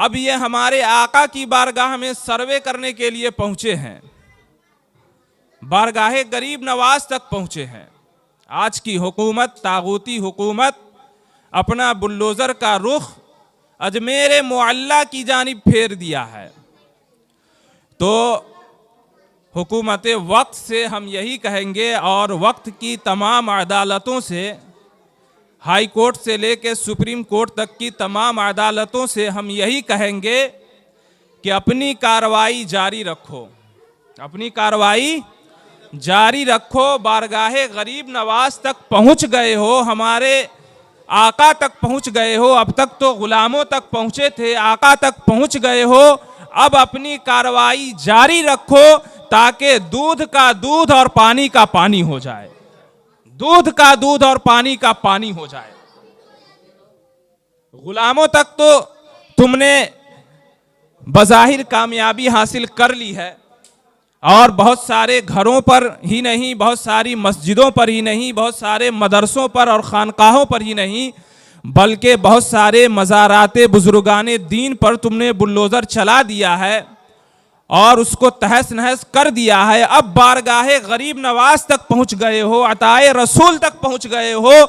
अब ये हमारे आका की बारगाह में सर्वे करने के लिए पहुंचे हैं, बारगाहे गरीब नवाज तक पहुंचे हैं। आज की हुकूमत, तागूती हुकूमत, अपना बुलडोजर का रुख अजमेर मुअल्ला की जानिब फेर दिया है। तो हुकूमत वक्त से हम यही कहेंगे और वक्त की तमाम अदालतों से, हाई कोर्ट से लेकर सुप्रीम कोर्ट तक की तमाम अदालतों से हम यही कहेंगे कि अपनी कार्रवाई जारी रखो, अपनी कार्रवाई जारी रखो। बारगाहे गरीब नवाज तक पहुंच गए हो, हमारे आका तक पहुंच गए हो। अब तक तो गुलामों तक पहुंचे थे, आका तक पहुंच गए हो। अब अपनी कार्रवाई जारी रखो ताकि दूध का दूध और पानी का पानी हो जाए, दूध का दूध और पानी का पानी हो जाए। गुलामों तक तो तुमने बज़ाहिर कामयाबी हासिल कर ली है और बहुत सारे घरों पर ही नहीं, बहुत सारी मस्जिदों पर ही नहीं, बहुत सारे मदरसों पर और खानकाहों पर ही नहीं, बल्कि बहुत सारे मज़ाराते बुजुर्गाने दीन पर तुमने बुलडोज़र चला दिया है और उसको तहस नहस कर दिया है। अब बारगाहे गरीब नवाज तक पहुंच गए हो, अताए रसूल तक पहुंच गए हो।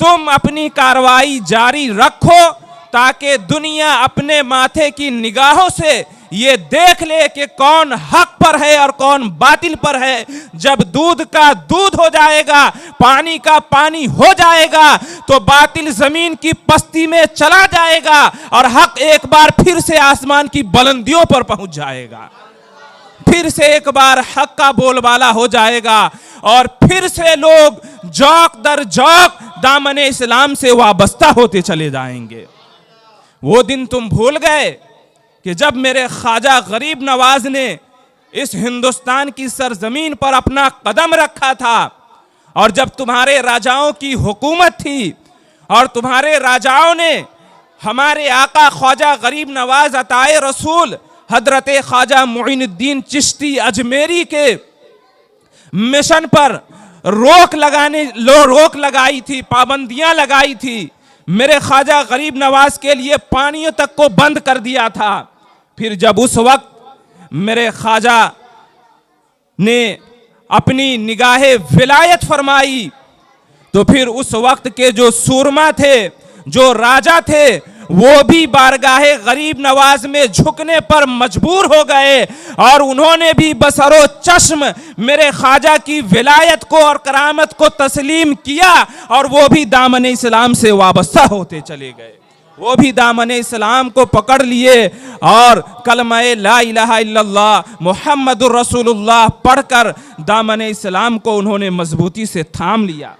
तुम अपनी कार्रवाई जारी रखो ताकि दुनिया अपने माथे की निगाहों से ये देख ले कि कौन हक पर है और कौन बातिल पर है। जब दूध का दूध हो जाएगा, पानी का पानी हो जाएगा, तो बातिल जमीन की पस्ती में चला जाएगा और हक एक बार फिर से आसमान की बुलंदियों पर पहुंच जाएगा। फिर से एक बार हक का बोलबाला हो जाएगा और फिर से लोग जौक दर जौक दामन इस्लाम से वाबस्ता होते चले जाएंगे। वो दिन तुम भूल गए कि जब मेरे ख्वाजा गरीब नवाज ने इस हिंदुस्तान की सरजमीन पर अपना कदम रखा था और जब तुम्हारे राजाओं की हुकूमत थी और तुम्हारे राजाओं ने हमारे आका ख्वाजा गरीब नवाज अताए रसूल हजरत ख्वाजा मुइनुद्दीन चिश्ती अजमेरी के मिशन पर रोक लगाई थी, पाबंदियां लगाई थी। मेरे ख्वाजा गरीब नवाज के लिए पानियों तक को बंद कर दिया था। फिर जब उस वक्त मेरे ख्वाजा ने अपनी निगाहे विलायत फरमाई तो फिर उस वक्त के जो सूरमा थे, जो राजा थे, वो भी बारगाहे गरीब नवाज में झुकने पर मजबूर हो गए और उन्होंने भी बसरो चश्म मेरे ख्वाजा की विलायत को और करामत को तस्लीम किया और वो भी दामन इस्लाम से वाबस्ता होते चले गए। वो भी दामन इस्लाम को पकड़ लिए और कलमा ला इलाहा इल्लल्लाह मुहम्मदुर रसूलुल्लाह पढ़कर दामन इस्लाम को उन्होंने मजबूती से थाम लिया।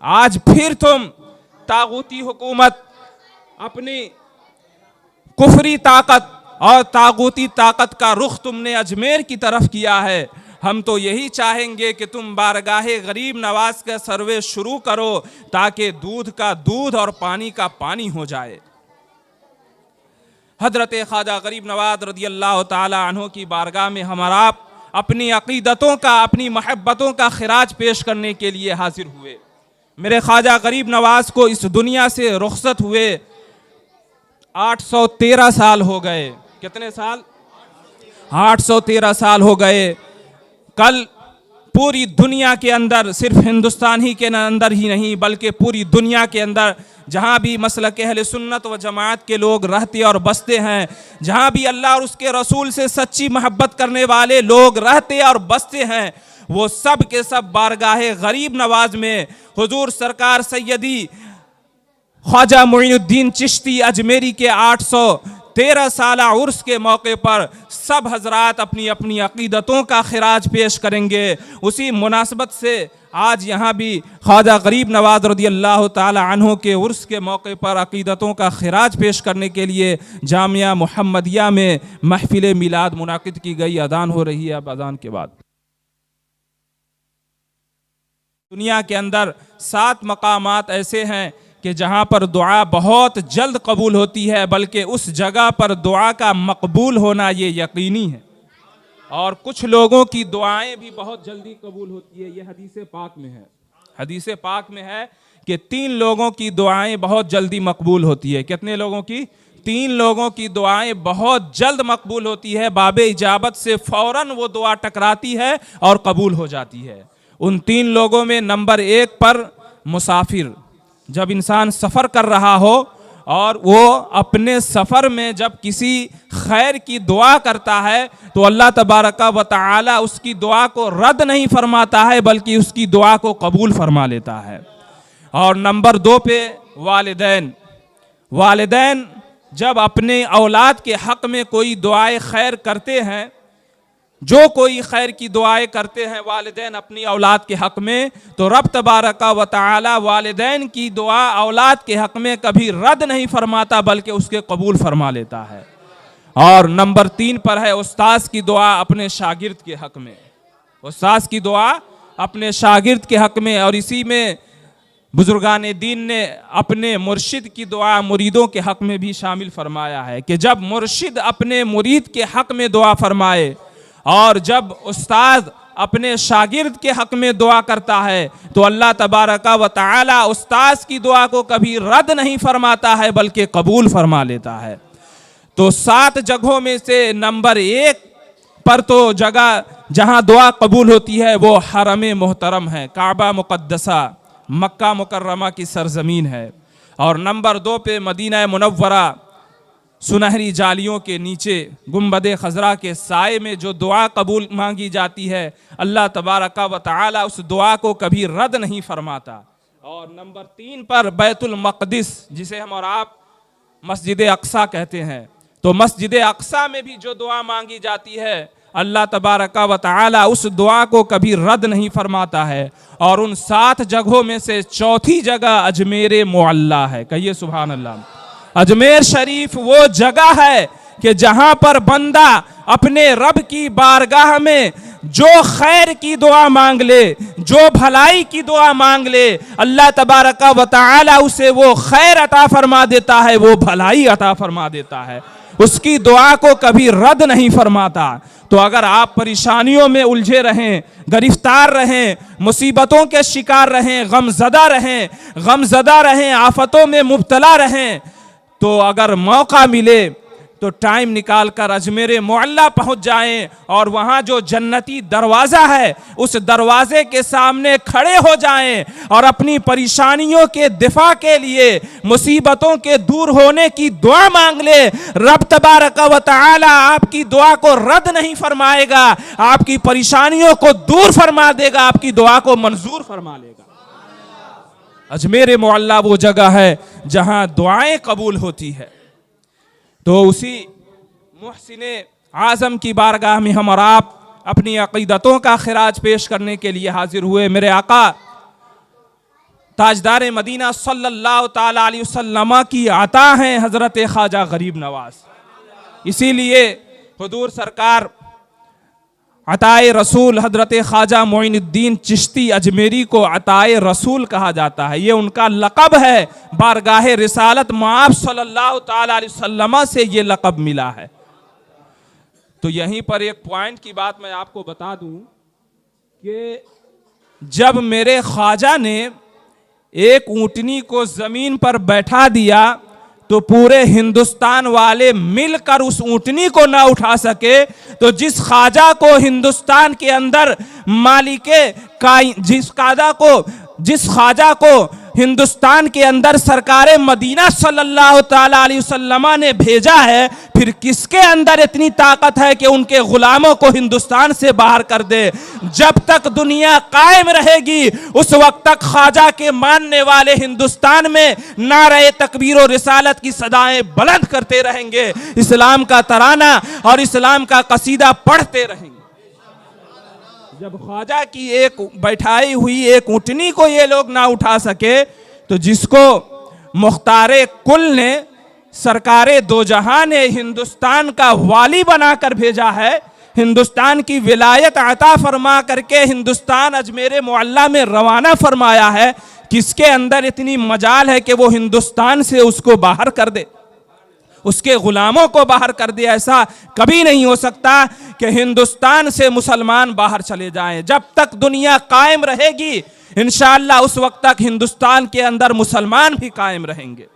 आज फिर तुम तागूती हुकूमत अपनी कुफरी ताकत और तागूती ताकत का रुख तुमने अजमेर की तरफ किया है। हम तो यही चाहेंगे कि तुम बारगाहे गरीब नवाज का सर्वे शुरू करो ताकि दूध का दूध और पानी का पानी हो जाए। हजरत ख्वाजा गरीब नवाज रदियल्लाहु ताला अन्हु की बारगाह में हमारा अपनी अकीदतों का, अपनी महब्बतों का खिराज पेश करने के लिए हाजिर हुए। मेरे ख्वाजा गरीब नवाज को इस दुनिया से रुखसत हुए 813 साल हो गए। कितने साल? 813 साल हो गए। कल पूरी दुनिया के अंदर, सिर्फ हिंदुस्तान ही के अंदर ही नहीं बल्कि पूरी दुनिया के अंदर जहाँ भी मसलक अहले सुन्नत व जमात के लोग रहते और बसते हैं, जहाँ भी अल्लाह और उसके रसूल से सच्ची मोहब्बत करने वाले लोग रहते और बसते हैं, वो सब के सब बारगाहे गरीब नवाज में हुजूर सरकार सैयदी ख्वाजा मुइनुद्दीन चिश्ती अजमेरी के 813 साला उर्स के मौके पर सब हजरात अपनी अपनी अकीदतों का खिराज पेश करेंगे। उसी मुनासबत से आज यहाँ भी ख्वाजा गरीब नवाज रदियल्लाहु ताला अन्हु के उर्स के मौके पर अकीदतों का खिराज पेश करने के लिए जामिया मुहम्मदिया में महफिल मिलाद मुनाकिद की गई। अजान हो रही है, अब अजान के बाद दुनिया के अंदर 7 मकामात ऐसे हैं कि जहाँ पर दुआ बहुत जल्द कबूल होती है, बल्कि उस जगह पर दुआ का मकबूल होना ये यकीनी है। और कुछ लोगों की दुआएं भी बहुत जल्दी कबूल होती है। ये हदीस पाक में है, हदीस पाक में है कि 3 लोगों की दुआएं बहुत जल्दी मकबूल होती है। कितने लोगों की? तीन लोगों की दुआएं बहुत जल्द मकबूल होती है, बाबे इजाबत से फौरन वो दुआ टकराती है और कबूल हो जाती है। उन तीन लोगों में नंबर 1 पर मुसाफिर, जब इंसान सफ़र कर रहा हो और वो अपने सफ़र में जब किसी खैर की दुआ करता है तो अल्लाह तबारका व तआला उसकी दुआ को रद्द नहीं फरमाता है बल्कि उसकी दुआ को कबूल फरमा लेता है। और नंबर 2 पे वालिदैन, वालिदैन जब अपने औलाद के हक़ में कोई दुआए खैर करते हैं, जो कोई खैर की दुआएं करते हैं वालिदैन अपनी औलाद के हक़ में, तो रब तबारका व तआला वालिदैन की दुआ औलाद के हक़ में कभी रद्द नहीं फरमाता बल्कि उसके कबूल फरमा लेता है। और नंबर 3 पर है उस्ताद की दुआ अपने शागिर्द के हक़ में, उस्ताद की दुआ अपने शागिर्द के हक़ में। और इसी में बुजुर्गान दीन ने अपने मुर्शिद की दुआ मुरीदों के हक़ में भी शामिल फरमाया है कि जब मुर्शिद अपने मुरीद के हक़ में दुआ फरमाए और जब उस्ताद अपने शागिर्द के हक़ में दुआ करता है तो अल्लाह तबारका व तआला उस्ताद की दुआ को कभी रद्द नहीं फरमाता है बल्कि कबूल फरमा लेता है। तो 7 जगहों में से नंबर 1 पर तो जगह जहाँ दुआ कबूल होती है वो हरम मोहतरम है, काबा मुक़द्दसा मक्का मुकर्रमा की सरजमीन है। और नंबर 2 पे मदीना मुनव्वरा सुनहरी जालियों के नीचे गुंबद खजरा के साए में जो दुआ कबूल मांगी जाती है, अल्लाह तबारका व तआला उस दुआ को कभी रद्द नहीं फरमाता। और नंबर 3 पर बैतुल मक़दिस, जिसे हम और आप मस्जिद अक़सा कहते हैं, तो मस्जिद अक़सा में भी जो दुआ मांगी जाती है अल्लाह तबारका व तआला उस दुआ को कभी रद्द नहीं फरमाता है। और उन 7 जगहों में से चौथी जगह अजमेर मुअल्ला है, कहिए सुभान अल्लाह। अजमेर शरीफ वो जगह है कि जहां पर बंदा अपने रब की बारगाह में जो खैर की दुआ मांग ले, जो भलाई की दुआ मांग ले, अल्लाह तबारका व तआला उसे वो खैर अता फरमा देता है, वो भलाई अता फरमा देता है, उसकी दुआ को कभी रद्द नहीं फरमाता। तो अगर आप परेशानियों में उलझे रहें, गिरफ्तार रहें, मुसीबतों के शिकार रहें, गमज़दा रहें, आफतों में मुब्तला रहें, तो अगर मौका मिले तो टाइम निकाल कर अजमेर मुअल्ला पहुंच जाएं और वहां जो जन्नती दरवाज़ा है उस दरवाजे के सामने खड़े हो जाएं और अपनी परेशानियों के दिफा के लिए, मुसीबतों के दूर होने की दुआ मांग ले। रब तबारका व तआला आपकी दुआ को रद्द नहीं फरमाएगा, आपकी परेशानियों को दूर फरमा देगा, आपकी दुआ को मंजूर फरमा लेगा। अजमेर मुअल्ला वो जगह है जहां दुआएं कबूल होती है। तो उसी मुहसिने आज़म की बारगाह में हम और आप अपनी अक़ीदतों का खिराज पेश करने के लिए हाजिर हुए। मेरे आका ताजदार मदीना सल्लल्लाहु ताला अलैहि वसल्लम की अता हैं हज़रत ख्वाजा गरीब नवाज। इसीलिए हुजूर सरकार अताए रसूल हज़रत ख्वाजा मोइनुद्दीन चिश्ती अजमेरी को अताए रसूल कहा जाता है। ये उनका लक़ब है, बारगाह रिसालत मआब सल्लल्लाहु ताला अलैहि वसल्लम से ये लक़ब मिला है। तो यहीं पर एक पॉइंट की बात मैं आपको बता दूं कि जब मेरे ख्वाजा ने एक ऊँटनी को ज़मीन पर बैठा दिया तो पूरे हिंदुस्तान वाले मिलकर उस ऊँटनी को ना उठा सके, तो जिस ख्वाजा को हिंदुस्तान के अंदर जिस ख्वाजा को हिंदुस्तान के अंदर सरकारे मदीना सल्लल्लाहु ताला अलैहि वसल्लम ने भेजा है, फिर किसके अंदर इतनी ताकत है कि उनके गुलामों को हिंदुस्तान से बाहर कर दे। जब तक दुनिया कायम रहेगी उस वक्त तक ख्वाजा के मानने वाले हिंदुस्तान में नारे तकबीर और रिसालत की सदाएं बुलंद करते रहेंगे, इस्लाम का तराना और इस्लाम का कसीदा पढ़ते रहेंगे। जब ख्वाजा की एक बैठाई हुई एक ऊँटनी को ये लोग ना उठा सके, तो जिसको मुख्तारे कुल ने, सरकारे दो जहां ने हिंदुस्तान का वाली बनाकर भेजा है, हिंदुस्तान की विलायत अता फरमा करके हिंदुस्तान अजमेर मुअल्ला में रवाना फरमाया है, किसके अंदर इतनी मजाल है कि वो हिंदुस्तान से उसको बाहर कर दे, उसके गुलामों को बाहर कर दे। ऐसा कभी नहीं हो सकता कि हिंदुस्तान से मुसलमान बाहर चले जाएं। जब तक दुनिया कायम रहेगी इंशाअल्लाह उस वक्त तक हिंदुस्तान के अंदर मुसलमान भी कायम रहेंगे।